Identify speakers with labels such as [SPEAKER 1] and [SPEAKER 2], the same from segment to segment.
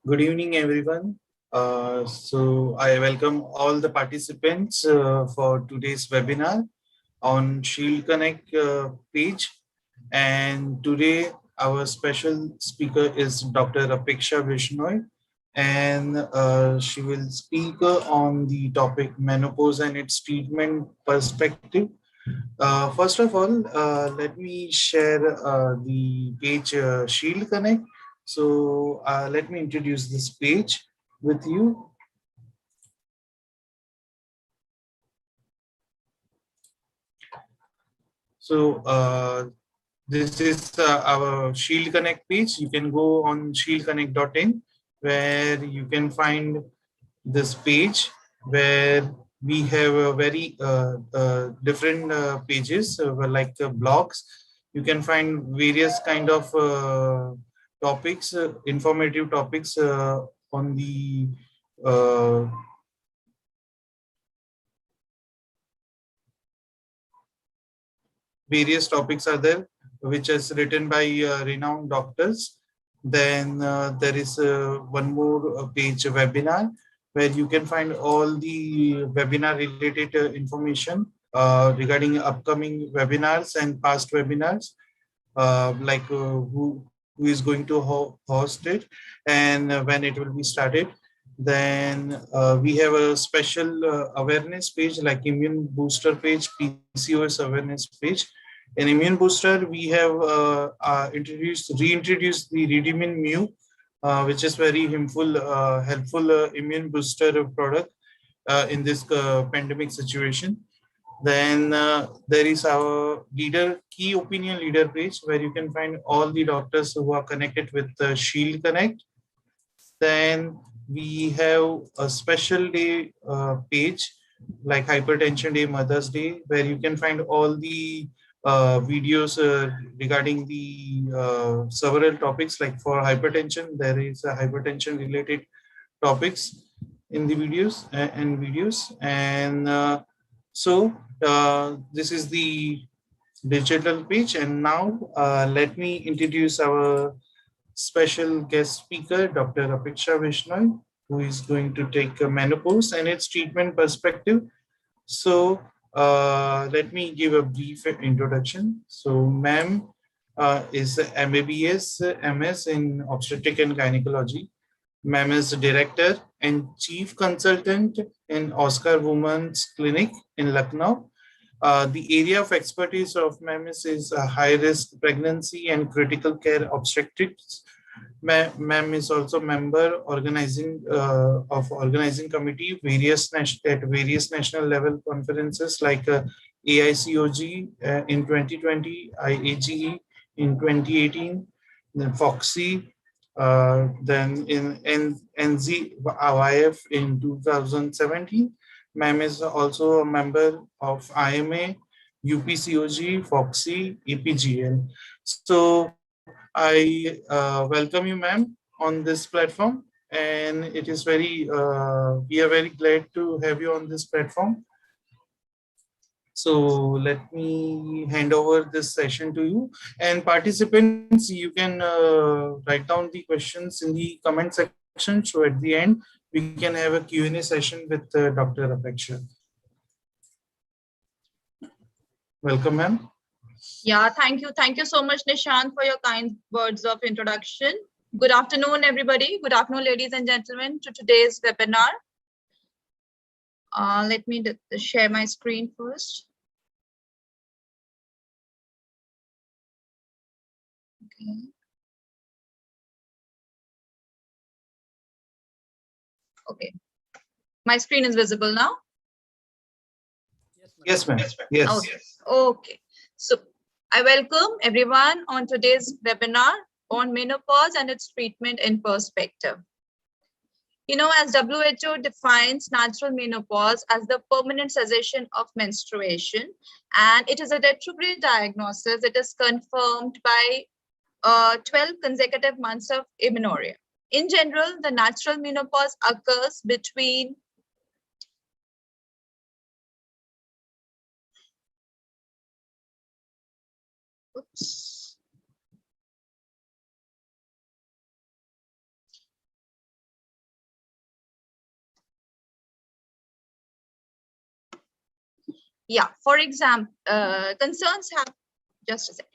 [SPEAKER 1] Good evening, everyone. I welcome all the participants for today's webinar on Shield Connect page. And today, our special speaker is Dr. Apeksha Vishnoi, and she will speak on the topic menopause and its treatment perspective. First of all, let me share the page Shield Connect. Let me introduce this page with you. So this is our Shield Connect page. You can go on shieldconnect.in where you can find this page where we have a very different pages like blogs. You can find various kind of topics, informative topics on the uh, various topics are there, which is written by renowned doctors. Then there is one more page, webinar, where you can find all the webinar related information regarding upcoming webinars and past webinars, who is going to host it and when it will be started. Then we have a special awareness page like immune booster page, PCOS awareness page. In immune booster, we have reintroduced the Redimin Mu, which is very helpful immune booster product in this pandemic situation. Then there is our key opinion leader page where you can find all the doctors who are connected with Shield Connect. Then we have a special day page like Hypertension Day, Mother's Day, where you can find all the videos regarding the several topics. Like for hypertension, there is a hypertension related topics in the videos. And this is the digital page. And now let me introduce our special guest speaker, Dr. Apeksha Vishnoi, who is going to take a menopause and its treatment perspective. So let me give a brief introduction. So ma'am is MBBS MS in obstetric and gynecology. Ma'am is director and chief consultant in Oscar Women's Clinic in Lucknow. The area of expertise of MAMIS is high risk pregnancy and critical care obstetrics. Ma'am is also member organizing committee at various national level conferences like AICOG in 2020, IAGE in 2018, then FOXY, then in NZYF in 2017. Ma'am is also a member of IMA, UPCOG, FOXY, EPGL. So I welcome you, ma'am, on this platform, and we are very glad to have you on this platform. So let me hand over this session to you. And participants, you can write down the questions in the comment section. So at the end, we can have a Q&A session with Dr. Apeksha. Welcome, ma'am.
[SPEAKER 2] Yeah, thank you. Thank you so much, Nishant, for your kind words of introduction. Good afternoon, everybody. Good afternoon, ladies and gentlemen, to today's webinar. Let me share my screen first. Okay. Okay. My screen is visible now?
[SPEAKER 1] Yes, ma'am. Yes.
[SPEAKER 2] Okay. Okay. So I welcome everyone on today's webinar on menopause and its treatment in perspective. You know, as WHO defines natural menopause as the permanent cessation of menstruation, and it is a retrograde diagnosis. It is confirmed by 12 consecutive months of amenorrhea. In general, the natural menopause occurs between Yeah, for example, concerns have, just a second.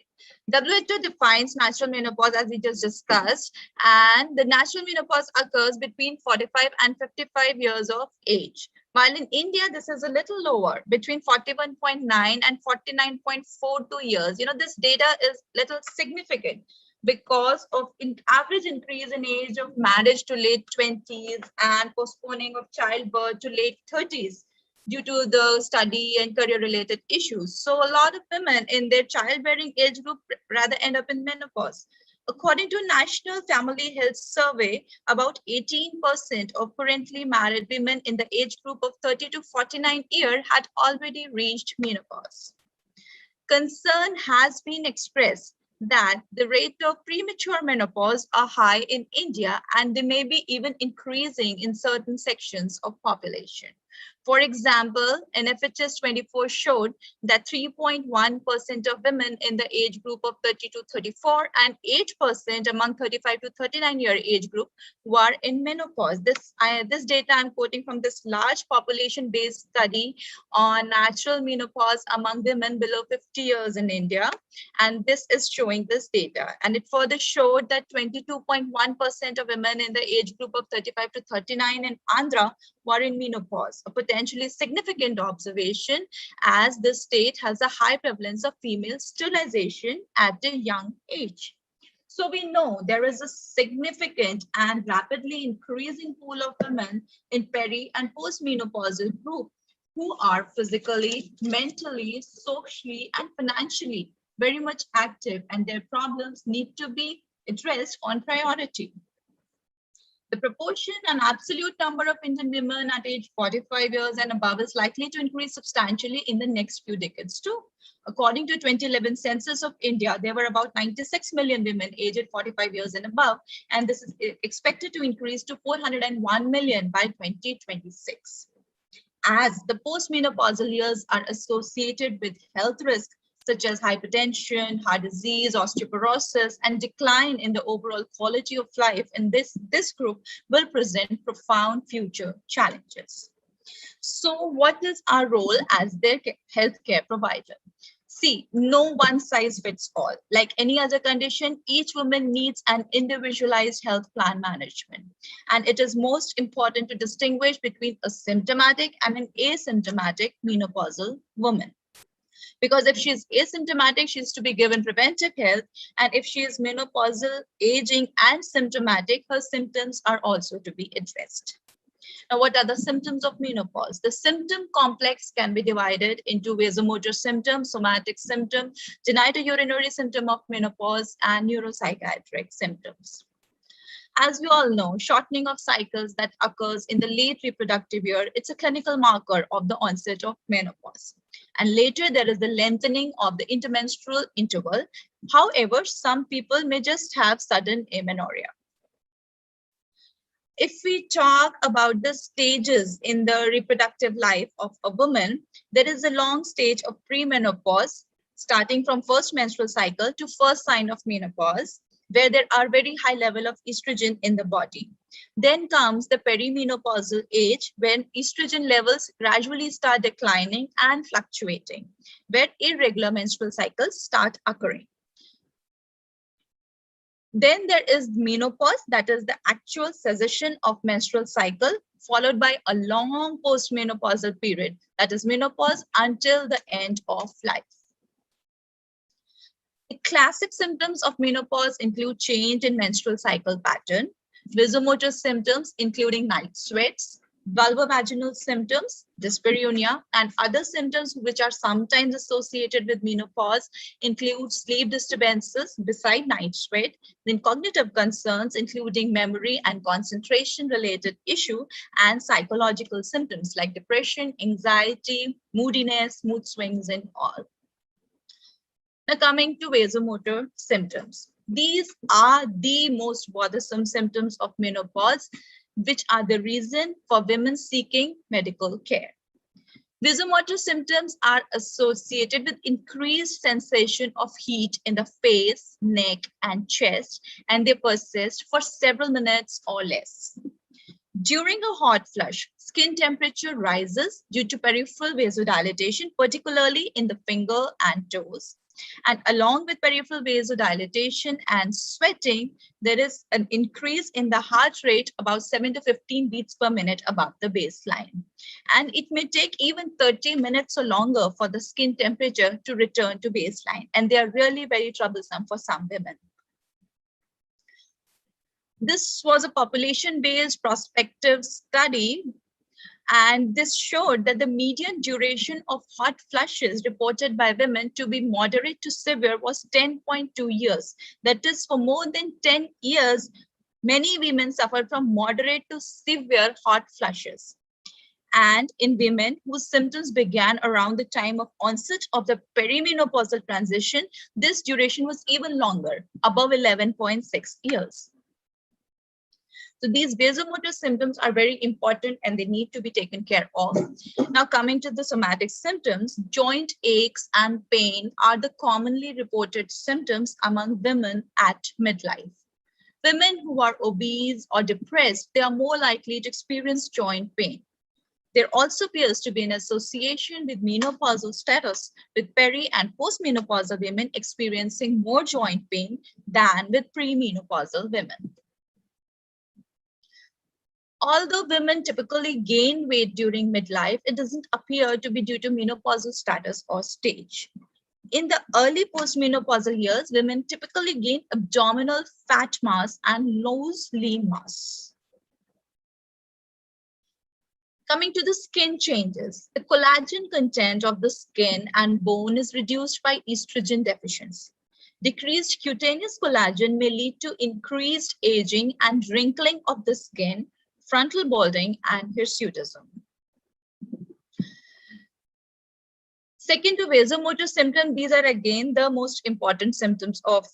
[SPEAKER 2] WHO defines natural menopause as we just discussed, and the natural menopause occurs between 45 and 55 years of age. While in India, this is a little lower, between 41.9 and 49.42 years. You know, this data is little significant because of average increase in age of marriage to late 20s and postponing of childbirth to late 30s due to the study and career related issues. So a lot of women in their childbearing age group rather end up in menopause. According to National Family Health Survey, about 18% of currently married women in the age group of 30 to 49 years had already reached menopause. Concern has been expressed that the rate of premature menopause are high in India and they may be even increasing in certain sections of population. For example, NFHS 24 showed that 3.1% of women in the age group of 30 to 34 and 8% among 35 to 39-year age group were in menopause. This data I'm quoting from this large population-based study on natural menopause among women below 50 years in India. And this is showing this data. And it further showed that 22.1% of women in the age group of 35 to 39 in Andhra were in menopause, a potentially significant observation as the state has a high prevalence of female sterilization at a young age. So we know there is a significant and rapidly increasing pool of women in peri and postmenopausal group who are physically, mentally, socially, and financially very much active, and their problems need to be addressed on priority. The proportion and absolute number of Indian women at age 45 years and above is likely to increase substantially in the next few decades too. According to 2011 census of India, there were about 96 million women aged 45 years and above, and this is expected to increase to 401 million by 2026. As the postmenopausal years are associated with health risks such as hypertension, heart disease, osteoporosis, and decline in the overall quality of life in this group will present profound future challenges. So what is our role as their healthcare provider? See, no one size fits all. Like any other condition, each woman needs an individualized health plan management. And it is most important to distinguish between a symptomatic and an asymptomatic menopausal woman. Because if she's asymptomatic, she's to be given preventive health. And if she is menopausal, aging, and symptomatic, her symptoms are also to be addressed. Now, what are the symptoms of menopause? The symptom complex can be divided into vasomotor symptoms, somatic symptom, genitourinary symptom of menopause, and neuropsychiatric symptoms. As we all know, shortening of cycles that occurs in the late reproductive year, it's a clinical marker of the onset of menopause. And later, there is the lengthening of the intermenstrual interval. However, some people may just have sudden amenorrhea. If we talk about the stages in the reproductive life of a woman, there is a long stage of premenopause, starting from first menstrual cycle to first sign of menopause, where there are very high level of estrogen in the body. Then comes the perimenopausal age, when estrogen levels gradually start declining and fluctuating, where irregular menstrual cycles start occurring. Then there is menopause, that is the actual cessation of menstrual cycle, followed by a long postmenopausal period, that is menopause until the end of life. The classic symptoms of menopause include change in menstrual cycle pattern, vasomotor symptoms including night sweats, vulvovaginal symptoms, dyspareunia, and other symptoms which are sometimes associated with menopause include sleep disturbances beside night sweat, then cognitive concerns including memory and concentration related issue, and psychological symptoms like depression, anxiety, moodiness, mood swings, and all. Now coming to vasomotor symptoms. These are the most bothersome symptoms of menopause, which are the reason for women seeking medical care. Vasomotor symptoms are associated with increased sensation of heat in the face, neck, and chest, and they persist for several minutes or less. During a hot flush, skin temperature rises due to peripheral vasodilatation, particularly in the finger and toes. And along with peripheral vasodilatation and sweating, there is an increase in the heart rate about 7 to 15 beats per minute above the baseline. And it may take even 30 minutes or longer for the skin temperature to return to baseline. And they are really very troublesome for some women. This was a population-based prospective study, and this showed that the median duration of hot flushes reported by women to be moderate to severe was 10.2 years. That is, for more than 10 years, many women suffered from moderate to severe hot flushes. And in women whose symptoms began around the time of onset of the perimenopausal transition, this duration was even longer, above 11.6 years. So these vasomotor symptoms are very important and they need to be taken care of. Now coming to the somatic symptoms, joint aches and pain are the commonly reported symptoms among women at midlife. Women who are obese or depressed, they are more likely to experience joint pain. There also appears to be an association with menopausal status, with peri- and postmenopausal women experiencing more joint pain than with premenopausal women. Although women typically gain weight during midlife, it doesn't appear to be due to menopausal status or stage. In the early postmenopausal years, women typically gain abdominal fat mass and lose lean mass. Coming to the skin changes, the collagen content of the skin and bone is reduced by estrogen deficiency. Decreased cutaneous collagen may lead to increased aging and wrinkling of the skin, frontal balding, and hirsutism. Second to vasomotor symptoms, these are again the most important symptoms of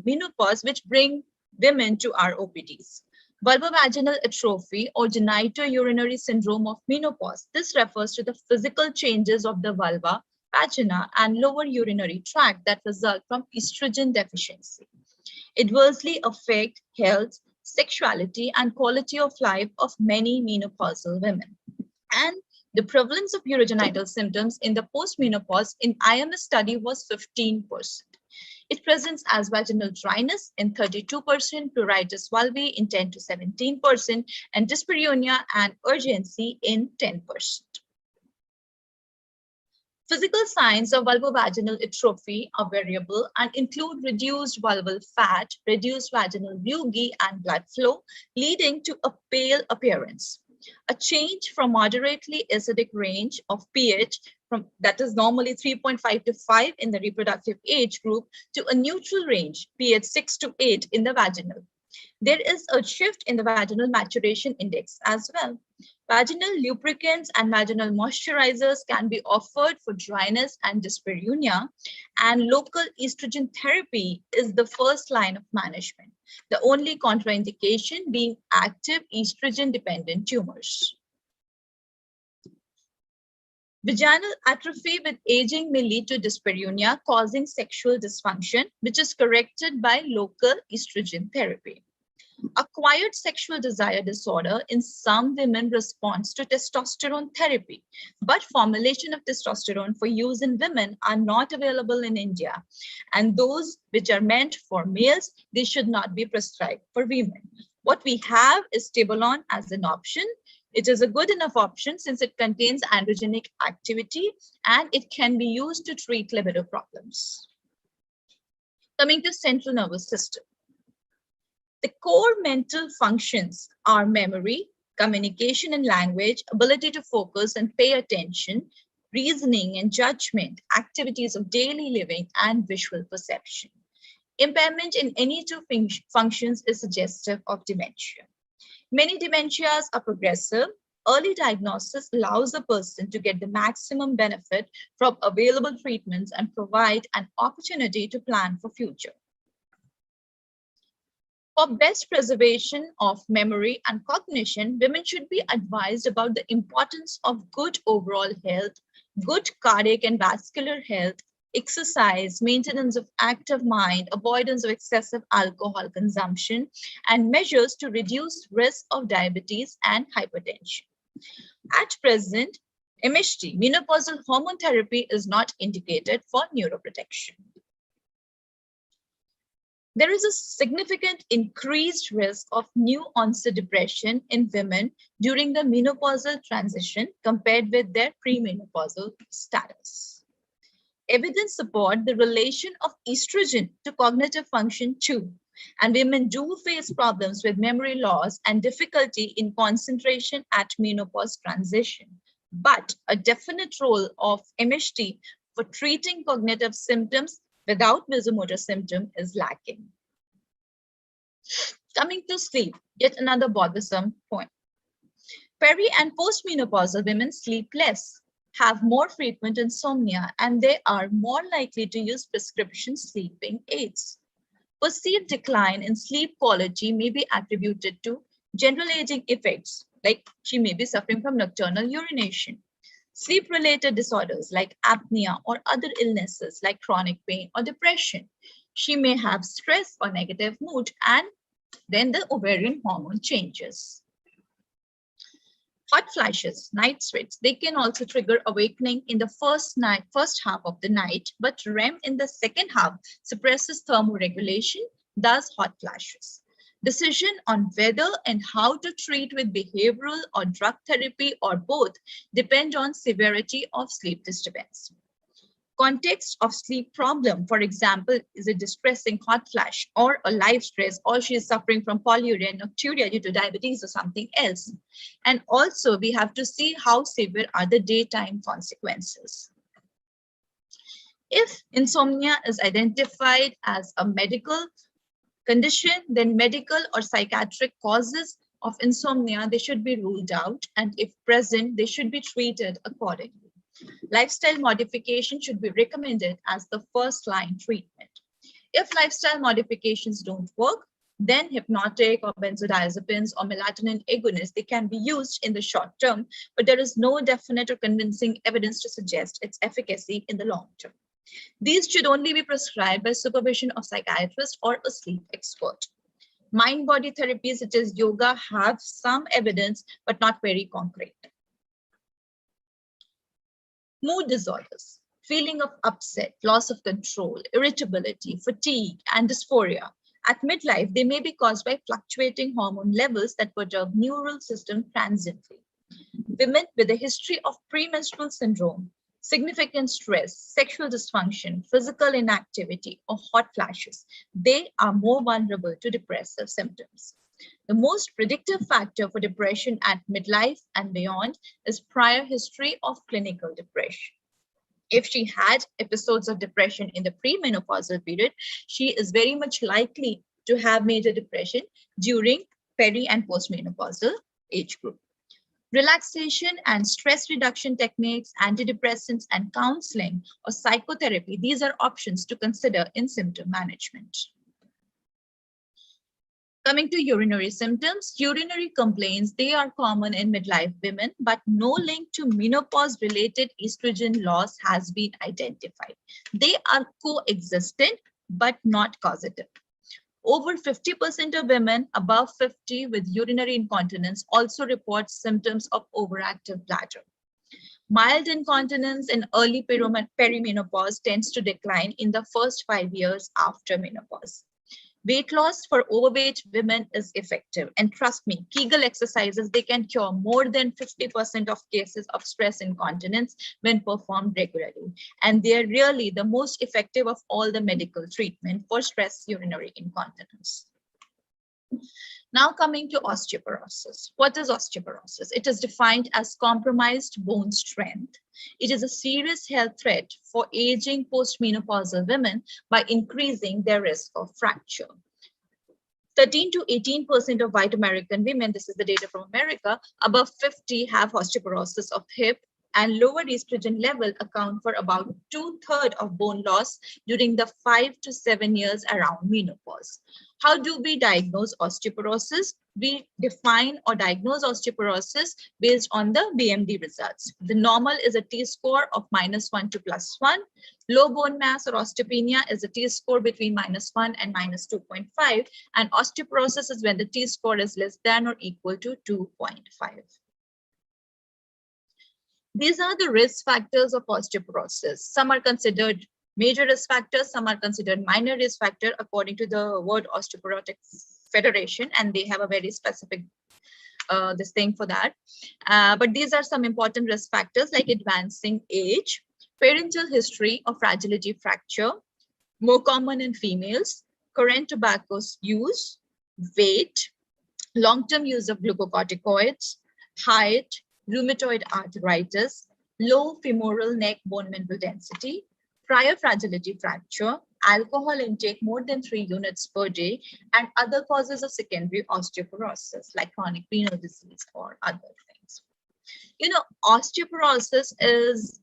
[SPEAKER 2] menopause, which bring women to our OPDs. Vulvovaginal atrophy or genitourinary syndrome of menopause. This refers to the physical changes of the vulva, vagina, and lower urinary tract that result from estrogen deficiency. Adversely affect health, sexuality, and quality of life of many menopausal women. And the prevalence of urogenital symptoms in the postmenopause in IMS study was 15%. It presents as vaginal dryness in 32%, pruritus vulvae in 10 to 17%, and dyspareunia and urgency in 10%. Physical signs of vulvovaginal atrophy are variable and include reduced vulval fat, reduced vaginal mugi, and blood flow, leading to a pale appearance. A change from moderately acidic range of pH that is normally 3.5 to 5 in the reproductive age group to a neutral range, pH 6 to 8 in the vaginal. There is a shift in the vaginal maturation index as well. Vaginal lubricants and vaginal moisturizers can be offered for dryness and dyspareunia, and local estrogen therapy is the first line of management, the only contraindication being active estrogen-dependent tumors. Vaginal atrophy with aging may lead to dyspareunia, causing sexual dysfunction, which is corrected by local estrogen therapy. Acquired sexual desire disorder in some women responds to testosterone therapy, but formulation of testosterone for use in women are not available in India. And those which are meant for males, they should not be prescribed for women. What we have is Tabolon as an option. It is a good enough option since it contains androgenic activity and it can be used to treat libido problems. Coming to central nervous system. The core mental functions are memory, communication and language, ability to focus and pay attention, reasoning and judgment, activities of daily living, and visual perception. Impairment in any two functions is suggestive of dementia. Many dementias are progressive. Early diagnosis allows a person to get the maximum benefit from available treatments and provide an opportunity to plan for future. For best preservation of memory and cognition, women should be advised about the importance of good overall health, good cardiac and vascular health, exercise, maintenance of active mind, avoidance of excessive alcohol consumption, and measures to reduce risk of diabetes and hypertension. At present, MHT, menopausal hormone therapy, is not indicated for neuroprotection. There is a significant increased risk of new onset depression in women during the menopausal transition compared with their premenopausal status. Evidence support the relation of estrogen to cognitive function too, and women do face problems with memory loss and difficulty in concentration at menopause transition. But a definite role of MHT for treating cognitive symptoms without vasomotor symptom is lacking. Coming to sleep, yet another bothersome point. Peri and postmenopausal women sleep less, have more frequent insomnia, and they are more likely to use prescription sleeping aids. Perceived decline in sleep quality may be attributed to general aging effects, like she may be suffering from nocturnal urination, sleep-related disorders like apnea or other illnesses like chronic pain or depression. She may have stress or negative mood, and then the ovarian hormone changes. Hot flashes, night sweats, they can also trigger awakening in the first half of the night, but REM in the second half suppresses thermoregulation, thus hot flashes. Decision on whether and how to treat with behavioral or drug therapy or both depend on severity of sleep disturbance. Context of sleep problem, for example, is a distressing hot flash or a life stress, or she is suffering from polyuria and nocturia due to diabetes or something else. And also we have to see how severe are the daytime consequences. If insomnia is identified as a medical condition, then medical or psychiatric causes of insomnia, they should be ruled out, and if present, they should be treated accordingly. Lifestyle modification should be recommended as the first-line treatment. If lifestyle modifications don't work, then hypnotic or benzodiazepines or melatonin agonists, they can be used in the short term, but there is no definite or convincing evidence to suggest its efficacy in the long term. These should only be prescribed by supervision of psychiatrist or a sleep expert. Mind-body therapies such as yoga have some evidence, but not very concrete. Mood disorders, feeling of upset, loss of control, irritability, fatigue, and dysphoria. At midlife, they may be caused by fluctuating hormone levels that perturb neural system transiently. Women with a history of premenstrual syndrome, significant stress, sexual dysfunction, physical inactivity, or hot flashes, they are more vulnerable to depressive symptoms. The most predictive factor for depression at midlife and beyond is prior history of clinical depression. If she had episodes of depression in the premenopausal period, she is very much likely to have major depression during peri and postmenopausal age group. Relaxation and stress reduction techniques, antidepressants, and counseling or psychotherapy, these are options to consider in symptom management. Coming to urinary symptoms, urinary complaints, they are common in midlife women, but no link to menopause-related estrogen loss has been identified. They are coexistent, but not causative. Over 50% of women above 50 with urinary incontinence also report symptoms of overactive bladder. Mild incontinence in early perimenopause tends to decline in the first 5 years after menopause. Weight loss for overweight women is effective. And trust me, Kegel exercises, they can cure more than 50% of cases of stress incontinence when performed regularly. And they are really the most effective of all the medical treatment for stress urinary incontinence. Now coming to osteoporosis. What is osteoporosis? It is defined as compromised bone strength. It is a serious health threat for aging postmenopausal women by increasing their risk of fracture. 13 to 18% of white American women, this is the data from America, above 50 have osteoporosis of hip and lower estrogen level account for about 2/3 of bone loss during the 5 to 7 years around menopause. How do we diagnose osteoporosis? We define or diagnose osteoporosis based on the BMD results. The normal is a T-score of -1 to +1. Low bone mass or osteopenia is a T-score between -1 and -2.5. And osteoporosis is when the T-score is less than or equal to 2.5. These are the risk factors of osteoporosis. Some are considered major risk factors, some are considered minor risk factor according to the World Osteoporotic Federation, and they have a very specific this thing for that. But these are some important risk factors like advancing age, parental history of fragility fracture, more common in females, current tobacco use, weight, long-term use of glucocorticoids, height, rheumatoid arthritis, low femoral neck bone mineral density, prior fragility fracture, alcohol intake more than 3 units per day, and other causes of secondary osteoporosis like chronic renal disease or other things. You know, osteoporosis is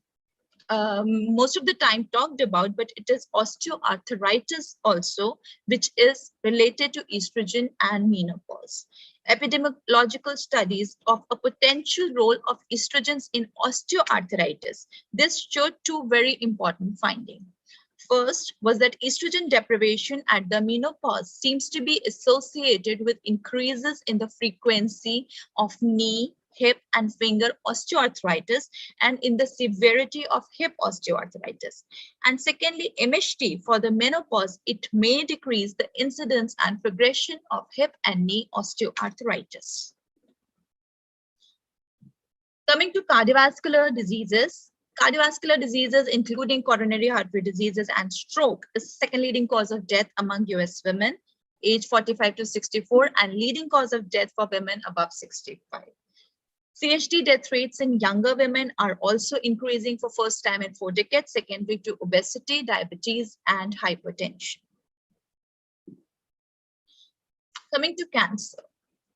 [SPEAKER 2] most of the time talked about, but it is osteoarthritis also, which is related to estrogen and menopause. Epidemiological studies of a potential role of estrogens in osteoarthritis. This showed two very important findings. First was that estrogen deprivation at the menopause seems to be associated with increases in the frequency of knee, hip, and finger osteoarthritis and in the severity of hip osteoarthritis. And secondly, MHT for the menopause, it may decrease the incidence and progression of hip and knee osteoarthritis. Coming to cardiovascular diseases, including coronary artery diseases and stroke, is the second leading cause of death among US women aged 45 to 64 and leading cause of death for women above 65. CHD death rates in younger women are also increasing for first time in 4 decades, secondary to obesity, diabetes, and hypertension. Coming to cancer.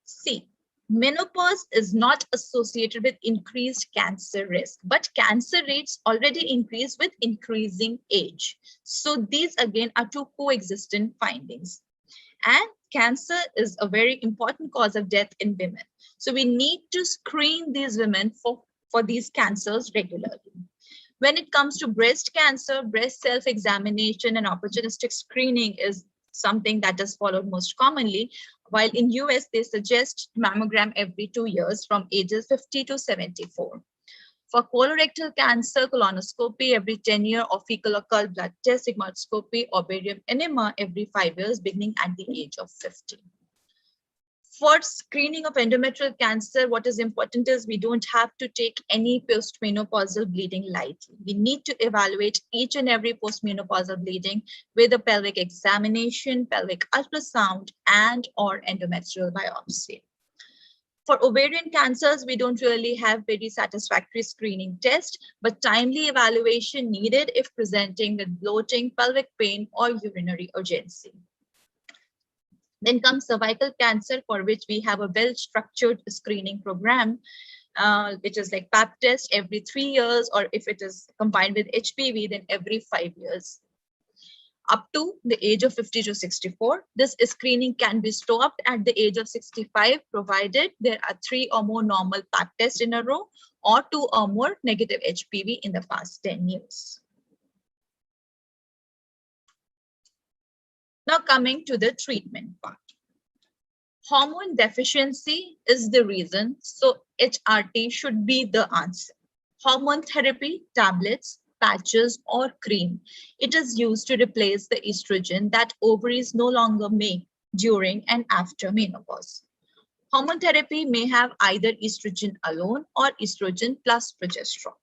[SPEAKER 2] See, menopause is not associated with increased cancer risk, but cancer rates already increase with increasing age. So these again are two coexistent findings. And cancer is a very important cause of death in women. So we need to screen these women for these cancers regularly. When it comes to breast cancer, breast self-examination and opportunistic screening is something that is followed most commonly, while in US, they suggest mammogram every 2 years from ages 50 to 74. For colorectal cancer, colonoscopy every 10 years, or fecal occult blood test, sigmoidoscopy, or barium enema every 5 years, beginning at the age of 50. For screening of endometrial cancer, what is important is we don't have to take any postmenopausal bleeding lightly. We need to evaluate each and every postmenopausal bleeding with a pelvic examination, pelvic ultrasound, and or endometrial biopsy. For ovarian cancers, we don't really have very satisfactory screening test, but timely evaluation needed if presenting with bloating, pelvic pain, or urinary urgency. Then comes cervical cancer, for which we have a well-structured screening program, which is like Pap test every 3 years, or if it is combined with HPV, then every 5 years. Up to the age of 50 to 64, this screening can be stopped at the age of 65, provided there are 3 or more normal Pap tests in a row, or 2 or more negative HPV in the past 10 years. Now coming to the treatment part. Hormone deficiency is the reason, so HRT should be the answer. Hormone therapy, tablets, patches, or cream. It is used to replace the estrogen that ovaries no longer make during and after menopause. Hormone therapy may have either estrogen alone or estrogen plus progesterone.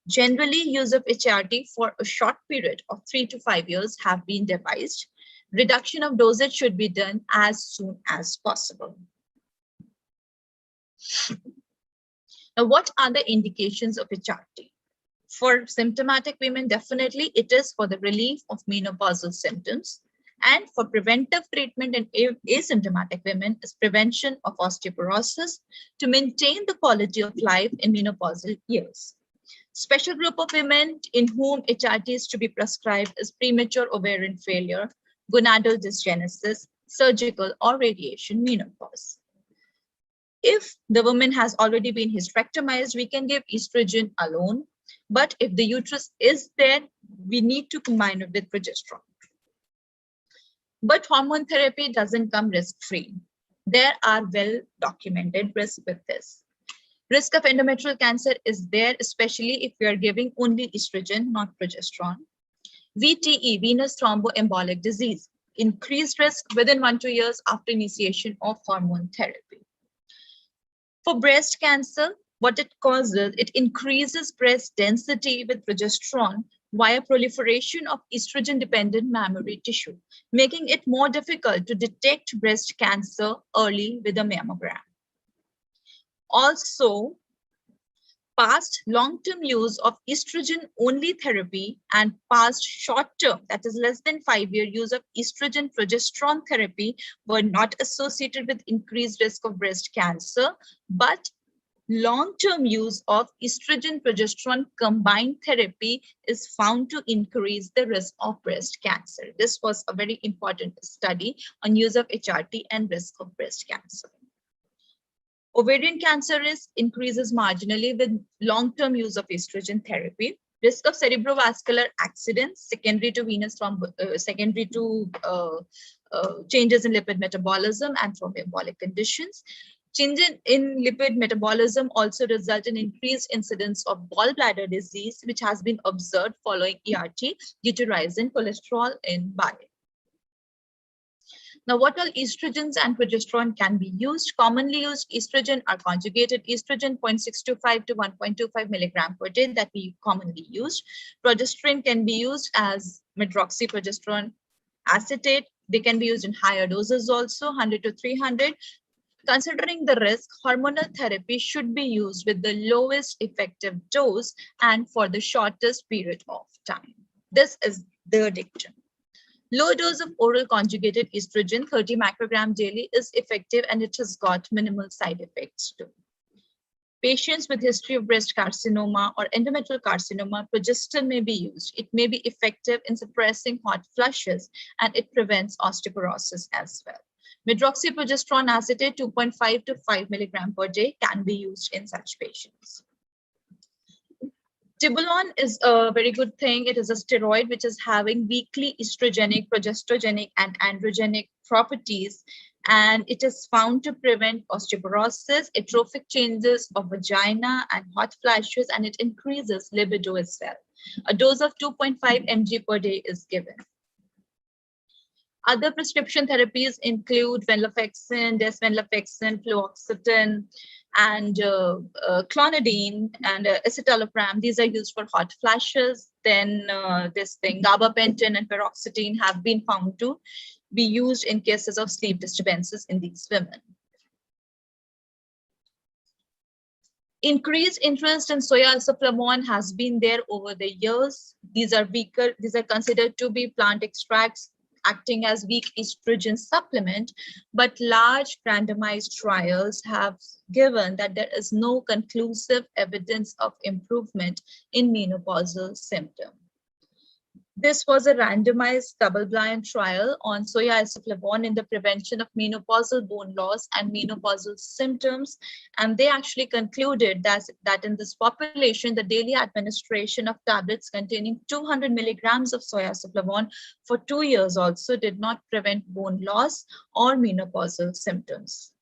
[SPEAKER 2] Generally, use of HRT for a short period of 3 to 5 years have been devised. Reduction of dosage should be done as soon as possible. Now, what are the indications of HRT? For symptomatic women, definitely it is for the relief of menopausal symptoms. And for preventive treatment in asymptomatic women is prevention of osteoporosis to maintain the quality of life in menopausal years. Special group of women in whom HRT is to be prescribed is premature ovarian failure, gonadal dysgenesis, surgical or radiation menopause. If the woman has already been hysterectomized, we can give estrogen alone. But if the uterus is there, we need to combine it with progesterone. But hormone therapy doesn't come risk-free. There are well-documented risks with this. Risk of endometrial cancer is there, especially if we are giving only estrogen, not progesterone. VTE, venous thromboembolic disease, increased risk within 1 to 2 years after initiation of hormone therapy. For breast cancer, what it causes, it increases breast density with progesterone via proliferation of estrogen-dependent mammary tissue, making it more difficult to detect breast cancer early with a mammogram. Also, past long-term use of estrogen-only therapy and past short-term, that is less than 5-year use of estrogen-progesterone therapy were not associated with increased risk of breast cancer, but long-term use of estrogen-progesterone combined therapy is found to increase the risk of breast cancer. This was a very important study on use of HRT and risk of breast cancer. Ovarian cancer risk increases marginally with long-term use of estrogen therapy. Risk of cerebrovascular accidents secondary to changes in lipid metabolism and thromboembolic conditions. Changes in lipid metabolism also result in increased incidence of gallbladder disease, which has been observed following ERT due to rise in cholesterol in bile. Now, what all estrogens and progesterone can be used? Commonly used estrogen are conjugated estrogen 0.625 to 1.25 milligram per day that we commonly use. Progesterone can be used as medroxyprogesterone acetate. They can be used in higher doses also, 100 to 300. Considering the risk, hormonal therapy should be used with the lowest effective dose and for the shortest period of time. This is the dictum. Low dose of oral conjugated estrogen, 30 microgram daily, is effective and it has got minimal side effects too. Patients with history of breast carcinoma or endometrial carcinoma, progesterone may be used. It may be effective in suppressing hot flushes and it prevents osteoporosis as well. Medroxyprogesterone acetate 2.5 to 5 milligram per day can be used in such patients. Tibolone is a very good thing. It is a steroid which is having weakly estrogenic, progesterogenic, and androgenic properties, and it is found to prevent osteoporosis, atrophic changes of vagina, and hot flashes, and it increases libido as well. A dose of 2.5 mg per day is given. Other prescription therapies include venlafaxine, desvenlafaxine, fluoxetine, and clonidine and escitalopram. These are used for hot flashes. Then gabapentin and paroxetine have been found to be used in cases of sleep disturbances in these women. Increased interest in soya isoflavone has been there over the years. These are considered to be plant extracts acting as weak estrogen supplement, but large randomized trials have given that there is no conclusive evidence of improvement in menopausal symptoms. This was a randomized double-blind trial on soya isoflavone in the prevention of menopausal bone loss and menopausal symptoms. And they actually concluded that in this population, the daily administration of tablets containing 200 milligrams of soya isoflavone for 2 years also did not prevent bone loss or menopausal symptoms.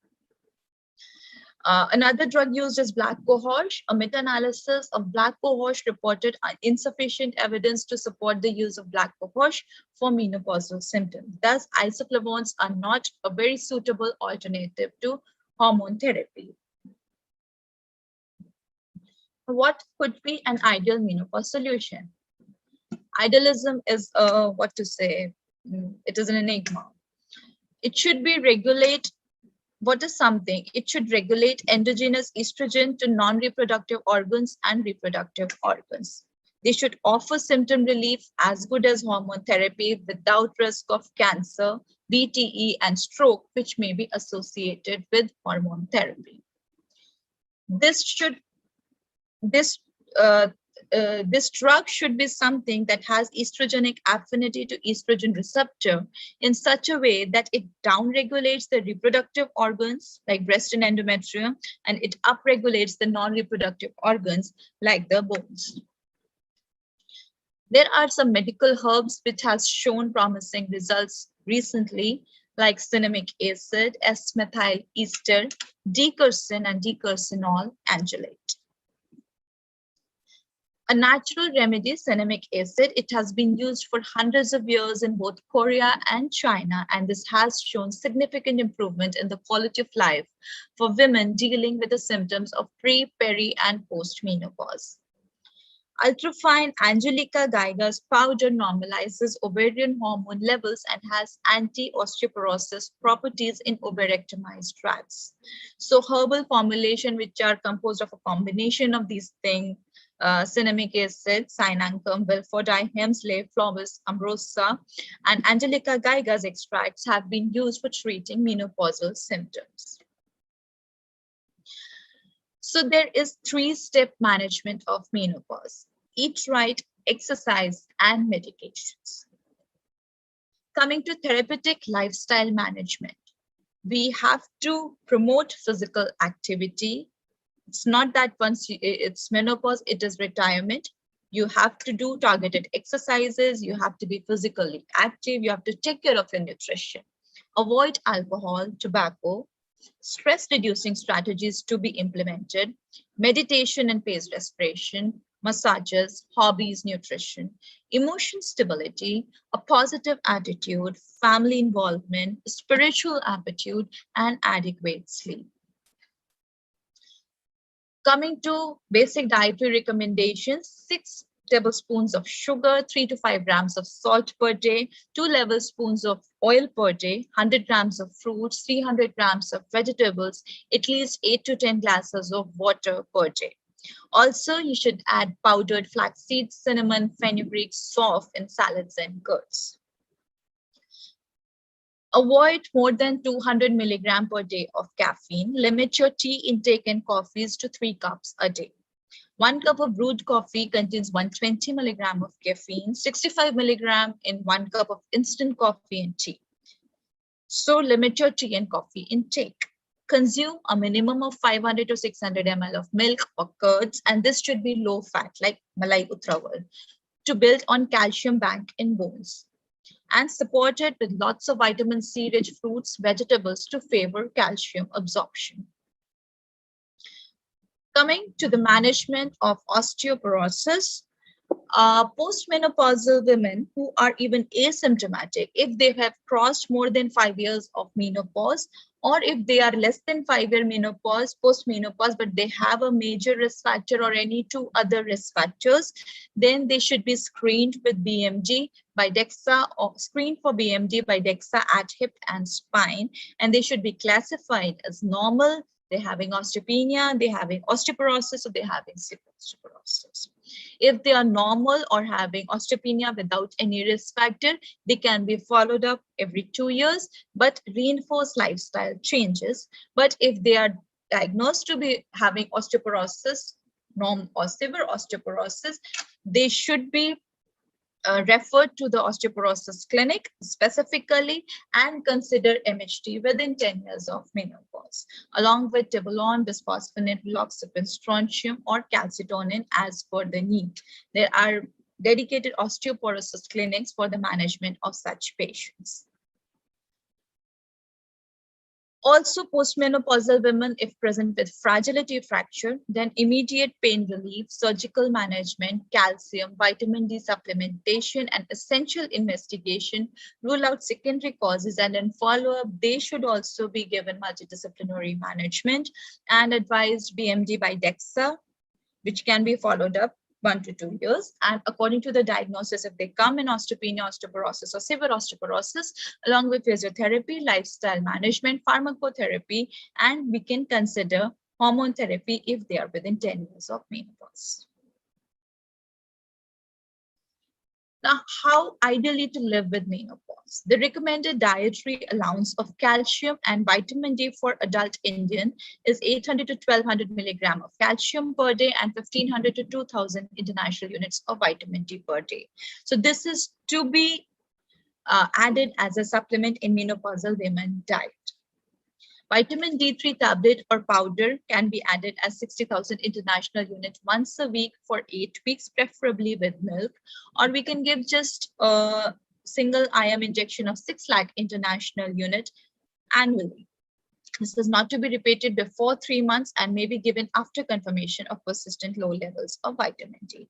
[SPEAKER 2] Another drug used is black cohosh. A meta-analysis of black cohosh reported insufficient evidence to support the use of black cohosh for menopausal symptoms. Thus, isoflavones are not a very suitable alternative to hormone therapy. What could be an ideal menopause solution? Idealism is it is an enigma. It should be regulate. What is something? It should regulate endogenous estrogen to non-reproductive organs and reproductive organs. They should offer symptom relief as good as hormone therapy without risk of cancer, VTE, and stroke, which may be associated with hormone therapy. this drug should be something that has estrogenic affinity to estrogen receptor in such a way that it downregulates the reproductive organs like breast and endometrium, and it upregulates the non-reproductive organs like the bones. There are some medical herbs which has shown promising results recently, like cinnamic acid, S-methyl ester, decursin and decursinol angelate. A natural remedy, cinnamic acid, it has been used for hundreds of years in both Korea and China, and this has shown significant improvement in the quality of life for women dealing with the symptoms of pre, peri, and post-menopause. Ultrafine Angelica gigas powder normalizes ovarian hormone levels and has anti-osteoporosis properties in ovarectomized rats. So herbal formulation, which are composed of a combination of these things, cinnamic acid, cynancum, Wilfordihems, Florus ambrosa, and Angelica gigas extracts have been used for treating menopausal symptoms. So there is three-step management of menopause: eat right, exercise, and medications. Coming to therapeutic lifestyle management, we have to promote physical activity. It's not that once it's menopause, it is retirement. You have to do targeted exercises. You have to be physically active. You have to take care of your nutrition. Avoid alcohol, tobacco. Stress reducing strategies to be implemented, meditation and paced respiration, massages, hobbies, nutrition, emotion stability, a positive attitude, family involvement, spiritual aptitude, and adequate sleep. Coming to basic dietary recommendations, 6 tablespoons of sugar, 3 to 5 grams of salt per day, 2 level spoons of oil per day, 100 grams of fruits, 300 grams of vegetables, at least 8 to 10 glasses of water per day. Also, you should add powdered flaxseed, cinnamon, fenugreek, soft in salads and curds. Avoid more than 200 milligram per day of caffeine. Limit your tea intake and coffees to 3 cups a day. 1 cup of brewed coffee contains 120 milligram of caffeine, 65 milligram in 1 cup of instant coffee and tea. So limit your tea and coffee intake. Consume a minimum of 500 to 600 ml of milk or curds, and this should be low fat like Malai Utrawal to build on calcium bank in bones, and support it with lots of vitamin C rich fruits, vegetables to favor calcium absorption. Coming to the management of osteoporosis, postmenopausal women who are even asymptomatic, if they have crossed more than 5 years of menopause, or if they are less than 5-year menopause, postmenopause, but they have a major risk factor or any 2 other risk factors, then they should be screened with BMD by DEXA or screened for BMD by DEXA at hip and spine, and they should be classified as normal. They're having osteopenia, they're having osteoporosis, or they're having severe osteoporosis. If they are normal or having osteopenia without any risk factor, they can be followed up every 2 years, but reinforce lifestyle changes. But if they are diagnosed to be having osteoporosis, norm or severe osteoporosis, they should be referred to the osteoporosis clinic specifically and consider MHT within 10 years of menopause, along with tibolone, bisphosphonate, loxapine, strontium, or calcitonin as per the need. There are dedicated osteoporosis clinics for the management of such patients. Also, postmenopausal women, if present with fragility fracture, then immediate pain relief, surgical management, calcium, vitamin D supplementation, and essential investigation rule out secondary causes, and in follow-up, they should also be given multidisciplinary management and advised BMD by DEXA, which can be followed up 1 to 2 years. And according to the diagnosis, if they come in osteopenia, osteoporosis, or severe osteoporosis, along with physiotherapy, lifestyle management, pharmacotherapy, and we can consider hormone therapy if they are within 10 years of menopause. Now, how ideally to live with menopause? The recommended dietary allowance of calcium and vitamin D for adult Indian is 800 to 1200 milligram of calcium per day and 1500 to 2000 international units of vitamin D per day. So this is to be added as a supplement in menopausal women diet. Vitamin D3 tablet or powder can be added as 60,000 international units once a week for 8 weeks, preferably with milk, or we can give just a single IM injection of 6 lakh international unit annually. This is not to be repeated before 3 months and may be given after confirmation of persistent low levels of vitamin D.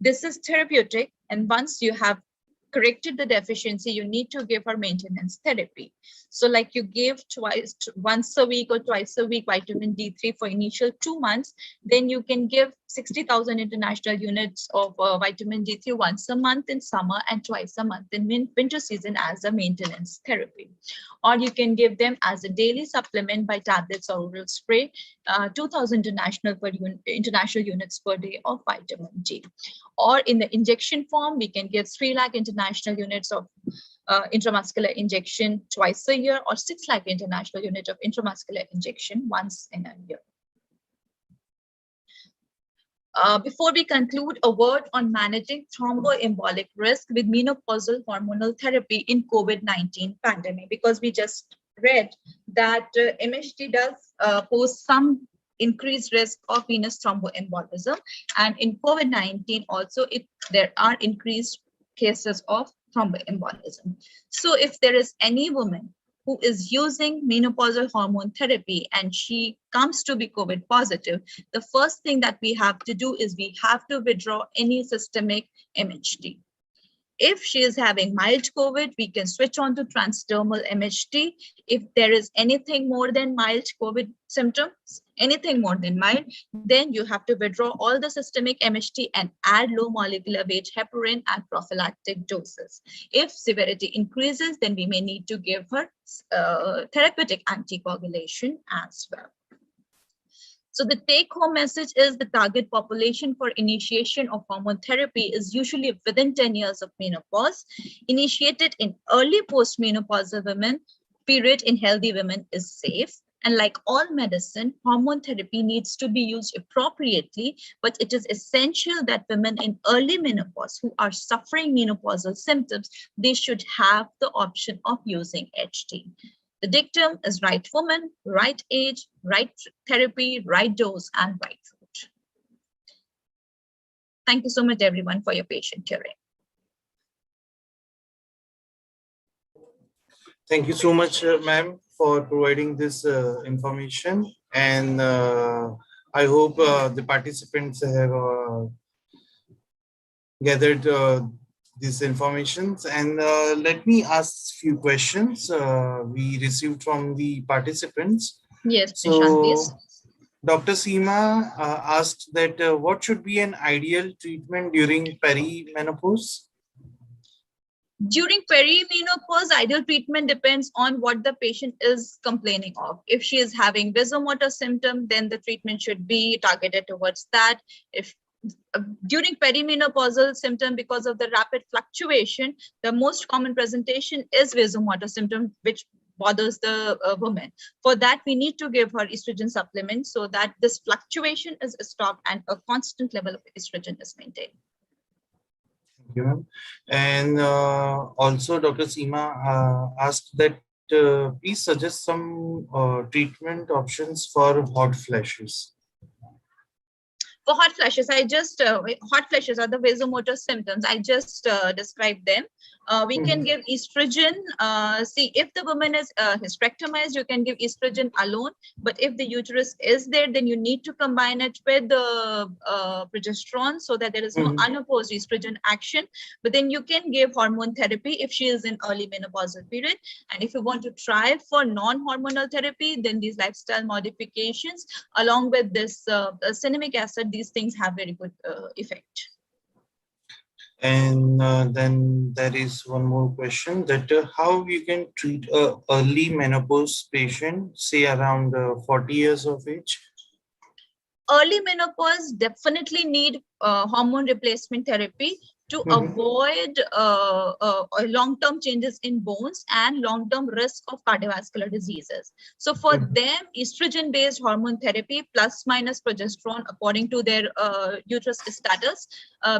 [SPEAKER 2] This is therapeutic, and once you have corrected the deficiency, you need to give her maintenance therapy. So like you gave once a week or twice a week vitamin D3 for initial 2 months, then you can give 60,000 international units of vitamin D3 once a month in summer and twice a month in winter season as a maintenance therapy. Or you can give them as a daily supplement by tablets or oral spray, 2,000 international units per day of vitamin D. Or in the injection form, we can give 3 lakh international units of intramuscular injection twice a year, or 6 lakh international unit of intramuscular injection once in a year. Before we conclude, a word on managing thromboembolic risk with menopausal hormonal therapy in COVID-19 pandemic, because we just read that MHT does pose some increased risk of venous thromboembolism, and in COVID-19 also there are increased cases of thromboembolism. So if there is any woman who is using menopausal hormone therapy and she comes to be COVID positive, the first thing that we have to do is we have to withdraw any systemic MHT. If she is having mild COVID, we can switch on to transdermal MHT. If there is anything more than mild COVID symptoms, anything more than mild, then you have to withdraw all the systemic MHT and add low molecular weight heparin at prophylactic doses. If severity increases, then we may need to give her therapeutic anticoagulation as well. So the take-home message is the target population for initiation of hormone therapy is usually within 10 years of menopause. Initiated in early postmenopausal women, period in healthy women is safe. And like all medicine, hormone therapy needs to be used appropriately, but it is essential that women in early menopause who are suffering menopausal symptoms, they should have the option of using HT. The dictum is right woman, right age, right therapy, right dose, and right route. Thank you so much, everyone, for your patient hearing.
[SPEAKER 1] Thank you so much, ma'am, for providing this information. And I hope the participants have gathered these informations. And let me ask few questions we received from the participants.
[SPEAKER 2] Yes,
[SPEAKER 1] so
[SPEAKER 2] please.
[SPEAKER 1] Dr. Seema asked that what should be an ideal treatment during perimenopause?
[SPEAKER 2] During perimenopause, ideal treatment depends on what the patient is complaining of. If she is having vasomotor symptom, then the treatment should be targeted towards that. If during perimenopausal symptom, because of the rapid fluctuation, the most common presentation is vasomotor symptom, which bothers the woman. For that, we need to give her estrogen supplement so that this fluctuation is stopped and a constant level of estrogen is maintained.
[SPEAKER 1] Thank you, ma'am. And also, Dr. Seema asked that please suggest some treatment options for hot flashes.
[SPEAKER 2] For hot flashes, hot flashes are the vasomotor symptoms. I just described them. We can give estrogen. See, if the woman is hysterectomized, you can give estrogen alone. But if the uterus is there, then you need to combine it with the progesterone so that there is no unopposed estrogen action. But then you can give hormone therapy if she is in early menopausal period. And if you want to try for non-hormonal therapy, then these lifestyle modifications along with this cinnamic acid, these things have very good effect.
[SPEAKER 1] And then there is one more question that how you can treat a early menopause patient, say around 40 years of age?
[SPEAKER 2] Early menopause definitely need hormone replacement therapy. to avoid long-term changes in bones and long-term risk of cardiovascular diseases. So for them, estrogen-based hormone therapy plus minus progesterone according to their uterus status,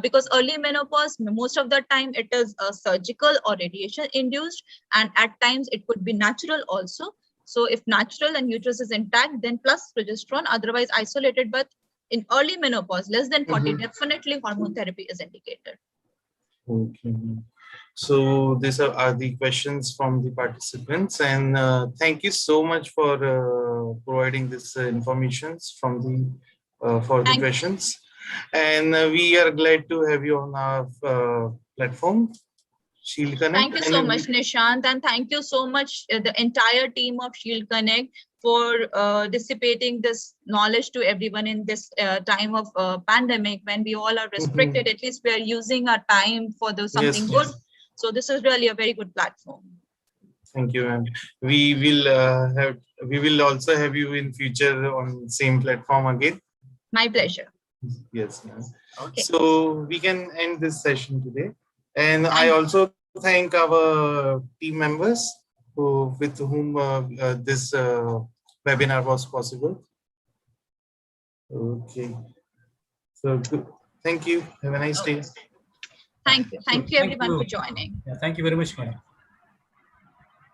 [SPEAKER 2] because early menopause, most of the time it is surgical or radiation induced, and at times it could be natural also. So if natural and uterus is intact, then plus progesterone, otherwise isolated. But in early menopause, less than 40, definitely hormone therapy is indicated.
[SPEAKER 1] Okay. So these are the questions from the participants, and thank you so much for providing this information from the for the questions. And we are glad to have you on our platform, Shield Connect.
[SPEAKER 2] Thank you so much, Nishant, and thank you so much the entire team of Shield Connect for dissipating this knowledge to everyone in this time of pandemic, when we all are restricted. At least we are using our time for something good. So this is really a very good platform.
[SPEAKER 1] Thank you, and we will also have you in future on same platform again.
[SPEAKER 2] My pleasure.
[SPEAKER 1] Yes, ma'am.
[SPEAKER 2] Okay.
[SPEAKER 1] So we can end this session today, and I also thank our team members with whom this webinar was possible. Okay. So good. Thank you. Have a nice day.
[SPEAKER 2] Thank you. Thank you everyone for joining.
[SPEAKER 3] Yeah, thank you very much, madam.